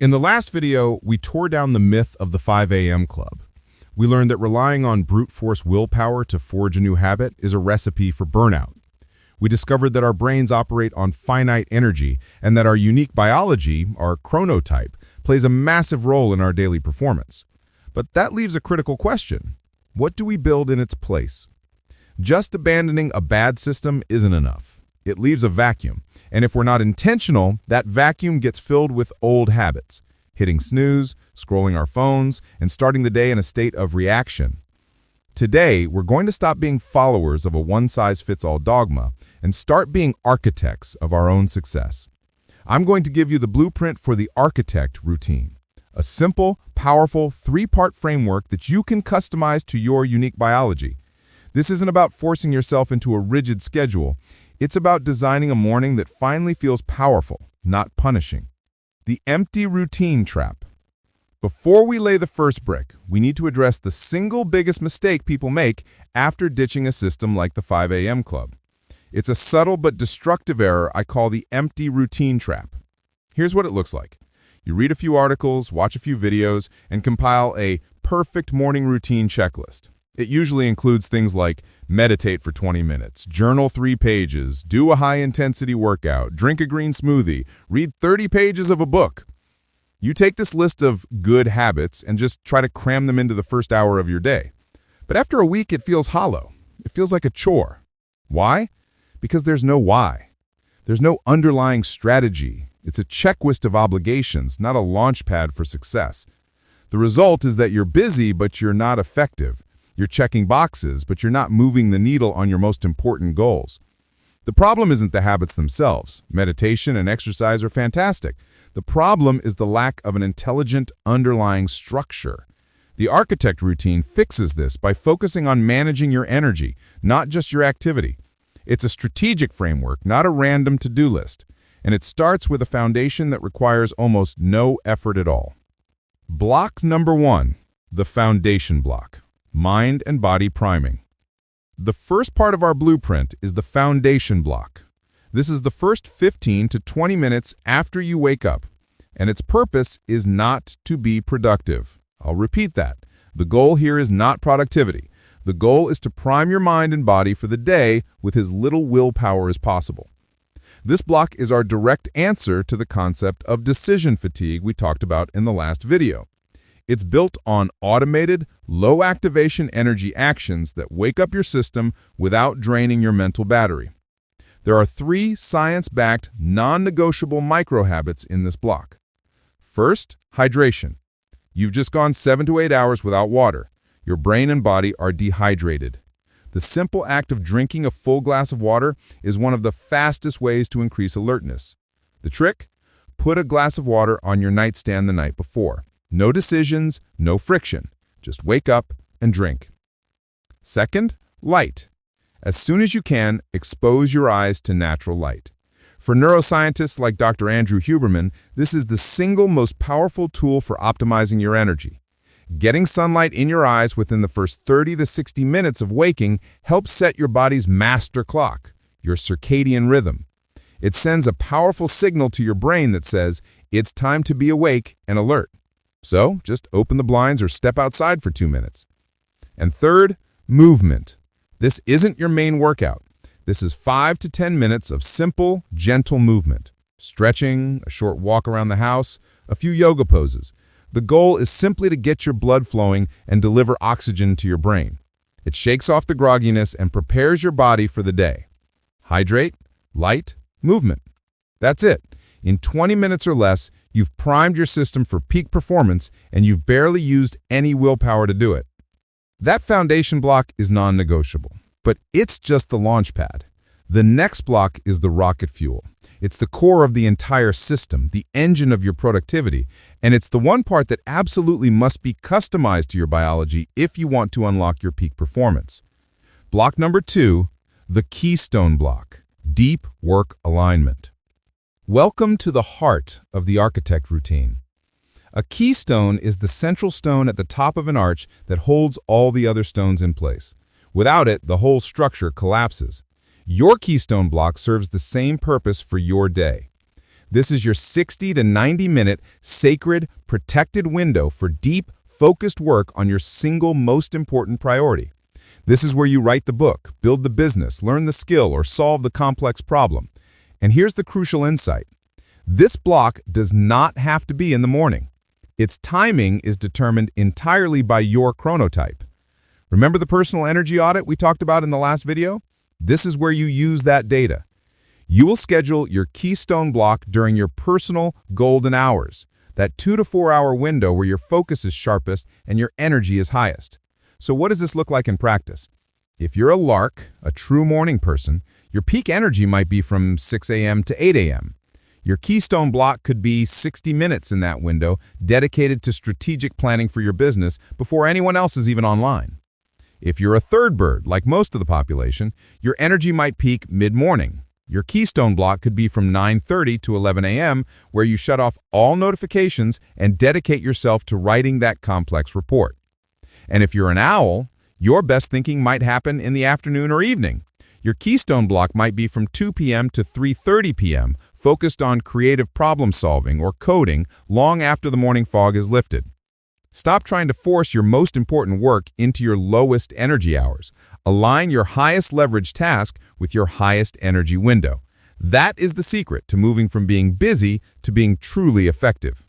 In the last video, we tore down the myth of the 5 a.m. club. We learned that relying on brute force willpower to forge a new habit is a recipe for burnout. We discovered that our brains operate on finite energy and that our unique biology, our chronotype, plays a massive role in our daily performance. But that leaves a critical question. What do we build in its place? Just abandoning a bad system isn't enough. It leaves a vacuum, and if we're not intentional, that vacuum gets filled with old habits, hitting snooze, scrolling our phones, and starting the day in a state of reaction. Today, we're going to stop being followers of a one-size-fits-all dogma and start being architects of our own success. I'm going to give you the blueprint for the architect routine, a simple, powerful, three-part framework that you can customize to your unique biology. This isn't about forcing yourself into a rigid schedule. It's about designing a morning that finally feels powerful, not punishing. The empty routine trap. Before we lay the first brick, we need to address the single biggest mistake people make after ditching a system like the 5 a.m. club. It's a subtle but destructive error I call the empty routine trap. Here's what it looks like. You read a few articles, watch a few videos, and compile a perfect morning routine checklist. It usually includes things like meditate for 20 minutes, journal 3 pages, do a high-intensity workout, drink a green smoothie, read 30 pages of a book. You take this list of good habits and just try to cram them into the first hour of your day. But after a week, it feels hollow. It feels like a chore. Why? Because there's no why. There's no underlying strategy. It's a checklist of obligations, not a launch pad for success. The result is that you're busy, but you're not effective. You're checking boxes, but you're not moving the needle on your most important goals. The problem isn't the habits themselves. Meditation and exercise are fantastic. The problem is the lack of an intelligent underlying structure. The architect routine fixes this by focusing on managing your energy, not just your activity. It's a strategic framework, not a random to-do list. And it starts with a foundation that requires almost no effort at all. Block number 1, the foundation block. Mind and body priming. The first part of our blueprint is the foundation block. This is the first 15 to 20 minutes after you wake up, and its purpose is not to be productive. I'll repeat that. The goal here is not productivity. The goal is to prime your mind and body for the day with as little willpower as possible. This block is our direct answer to the concept of decision fatigue we talked about in the last video. It's built on automated, low-activation energy actions that wake up your system without draining your mental battery. There are 3 science-backed, non-negotiable micro-habits in this block. First, hydration. You've just gone 7 to 8 hours without water. Your brain and body are dehydrated. The simple act of drinking a full glass of water is one of the fastest ways to increase alertness. The trick? Put a glass of water on your nightstand the night before. No decisions, no friction. Just wake up and drink. Second, light. As soon as you can, expose your eyes to natural light. For neuroscientists like Dr. Andrew Huberman, this is the single most powerful tool for optimizing your energy. Getting sunlight in your eyes within the first 30 to 60 minutes of waking helps set your body's master clock, your circadian rhythm. It sends a powerful signal to your brain that says, it's time to be awake and alert. So, just open the blinds or step outside for 2 minutes. And third, movement. This isn't your main workout. This is 5 to 10 minutes of simple, gentle movement. Stretching, a short walk around the house, a few yoga poses. The goal is simply to get your blood flowing and deliver oxygen to your brain. It shakes off the grogginess and prepares your body for the day. Hydrate, light, movement. That's it. In 20 minutes or less, you've primed your system for peak performance and you've barely used any willpower to do it. That foundation block is non-negotiable, but it's just the launch pad. The next block is the rocket fuel. It's the core of the entire system, the engine of your productivity, and it's the one part that absolutely must be customized to your biology if you want to unlock your peak performance. Block number 2, the Keystone Block, deep work alignment. Welcome to the heart of the architect routine. A keystone is the central stone at the top of an arch that holds all the other stones in place. Without it, the whole structure collapses. Your keystone block serves the same purpose for your day. This is your 60 to 90-minute sacred, protected window for deep, focused work on your single most important priority. This is where you write the book, build the business, learn the skill, or solve the complex problem. And here's the crucial insight. This block does not have to be in the morning. Its timing is determined entirely by your chronotype. Remember the personal energy audit we talked about in the last video? This is where you use that data. You will schedule your Keystone Block during your personal golden hours, that 2 to 4 hour window where your focus is sharpest and your energy is highest. So what does this look like in practice? If you're a lark, a true morning person, your peak energy might be from 6 a.m. to 8 a.m. Your Keystone Block could be 60 minutes in that window, dedicated to strategic planning for your business before anyone else is even online. If you're a third bird, like most of the population, your energy might peak mid-morning. Your Keystone Block could be from 9:30 to 11 a.m., where you shut off all notifications and dedicate yourself to writing that complex report. And if you're an owl, your best thinking might happen in the afternoon or evening. Your Keystone Block might be from 2 p.m. to 3:30 p.m., focused on creative problem solving or coding long after the morning fog is lifted. Stop trying to force your most important work into your lowest energy hours. Align your highest leverage task with your highest energy window. That is the secret to moving from being busy to being truly effective.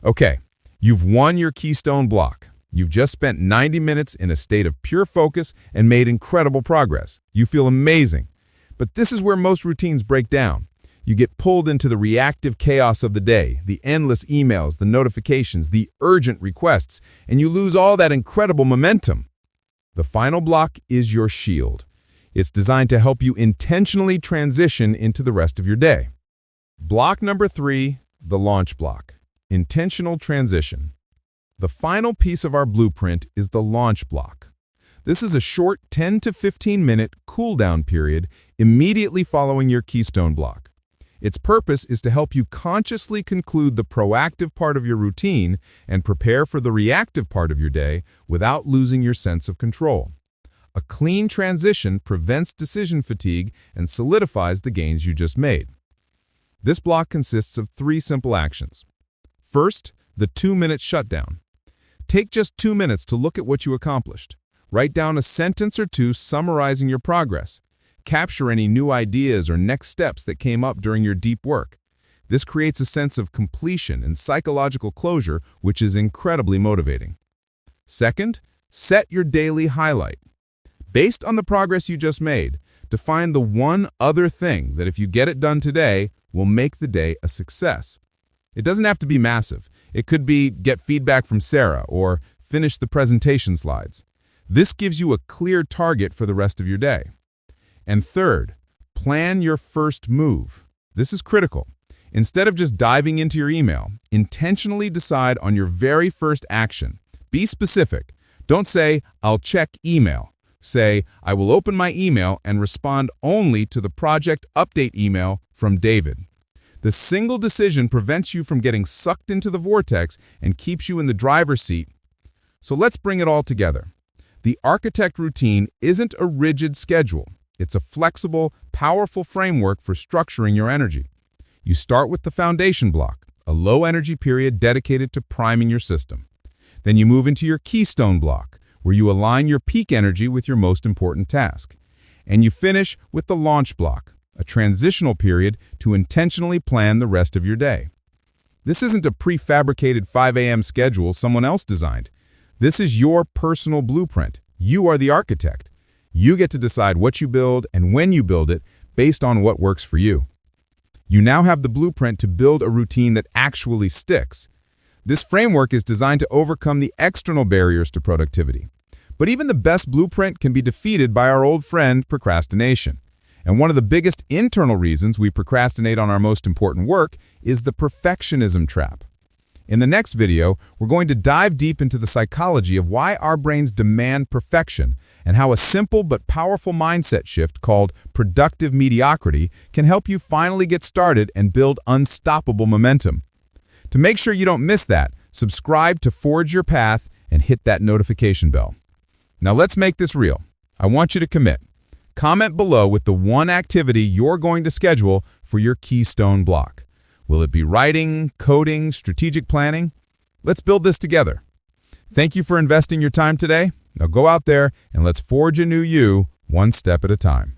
Okay, you've won your Keystone Block. You've just spent 90 minutes in a state of pure focus and made incredible progress. You feel amazing. But this is where most routines break down. You get pulled into the reactive chaos of the day, the endless emails, the notifications, the urgent requests, and you lose all that incredible momentum. The final block is your shield. It's designed to help you intentionally transition into the rest of your day. Block number 3, the launch block. Intentional transition. The final piece of our blueprint is the launch block. This is a short 10 to 15-minute cool-down period immediately following your Keystone Block. Its purpose is to help you consciously conclude the proactive part of your routine and prepare for the reactive part of your day without losing your sense of control. A clean transition prevents decision fatigue and solidifies the gains you just made. This block consists of 3 simple actions. First, the 2-minute shutdown. Take just 2 minutes to look at what you accomplished. Write down a sentence or 2 summarizing your progress. Capture any new ideas or next steps that came up during your deep work. This creates a sense of completion and psychological closure, which is incredibly motivating. Second, set your daily highlight. Based on the progress you just made, define the one other thing that if you get it done today, will make the day a success. It doesn't have to be massive. It could be get feedback from Sarah or finish the presentation slides. This gives you a clear target for the rest of your day. And third, plan your first move. This is critical. Instead of just diving into your email, intentionally decide on your very first action. Be specific. Don't say, "I'll check email." Say, "I will open my email and respond only to the project update email from David." The single decision prevents you from getting sucked into the vortex and keeps you in the driver's seat. So let's bring it all together. The architect routine isn't a rigid schedule. It's a flexible, powerful framework for structuring your energy. You start with the foundation block, a low-energy period dedicated to priming your system. Then you move into your Keystone Block, where you align your peak energy with your most important task. And you finish with the launch block, a transitional period to intentionally plan the rest of your day. This isn't a prefabricated 5 a.m. schedule someone else designed. This is your personal blueprint. You are the architect. You get to decide what you build and when you build it based on what works for you. You now have the blueprint to build a routine that actually sticks. This framework is designed to overcome the external barriers to productivity. But even the best blueprint can be defeated by our old friend, procrastination. And one of the biggest internal reasons we procrastinate on our most important work is the perfectionism trap. In the next video, we're going to dive deep into the psychology of why our brains demand perfection and how a simple but powerful mindset shift called productive mediocrity can help you finally get started and build unstoppable momentum. To make sure you don't miss that, subscribe to Forge Your Path and hit that notification bell. Now let's make this real. I want you to commit. Comment below with the one activity you're going to schedule for your Keystone Block. Will it be writing, coding, strategic planning? Let's build this together. Thank you for investing your time today. Now go out there and let's forge a new you, one step at a time.